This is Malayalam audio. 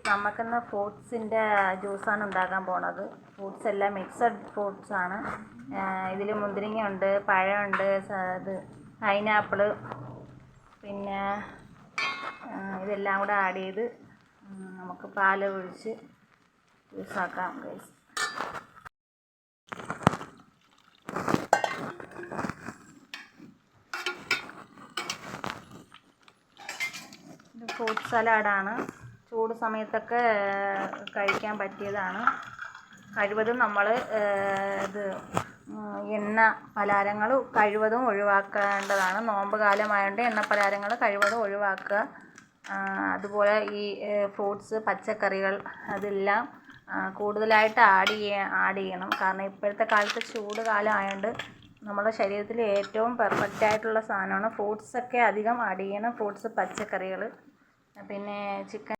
നമുക്കിന്ന് ഫ്രൂട്ട്സിൻ്റെ ജ്യൂസാണ് ഉണ്ടാക്കാൻ പോണത്. ഫ്രൂട്ട്സ് എല്ലാം മിക്സഡ് ഫ്രൂട്ട്സ് ആണ്. ഇതിൽ മുന്തിരിങ്ങയുണ്ട്, പഴമുണ്ട്, ഇത് പൈനാപ്പിള്, പിന്നെ ഇതെല്ലാം കൂടെ ആഡ് ചെയ്ത് നമുക്ക് പാൽ ഒഴിച്ച് ജ്യൂസാക്കാം ഗൈസ്. ഇത് ഫ്രൂട്ട് സലാഡാണ്. ചൂട് സമയത്തൊക്കെ കഴിക്കാൻ പറ്റിയതാണ്. കഴിവതും നമ്മൾ ഇത് എണ്ണ പലഹാരങ്ങൾ കഴിവതും ഒഴിവാക്കേണ്ടതാണ്. നോമ്പ് കാലമായതുകൊണ്ട് എണ്ണ പലഹാരങ്ങൾ കഴിവതും ഒഴിവാക്കുക. അതുപോലെ ഈ ഫ്രൂട്ട്സ്, പച്ചക്കറികൾ അതെല്ലാം കൂടുതലായിട്ട് ആഡ് ചെയ്യണം. കാരണം ഇപ്പോഴത്തെ കാലത്ത് ചൂട് കാലം ആയതുകൊണ്ട് നമ്മുടെ ശരീരത്തിൽ ഏറ്റവും പെർഫെക്റ്റ് ആയിട്ടുള്ള സാധനമാണ് ഫ്രൂട്ട്സൊക്കെ അധികം ആഡ് ചെയ്യണം. ഫ്രൂട്ട്സ്, പച്ചക്കറികൾ, പിന്നെ ചിക്കൻ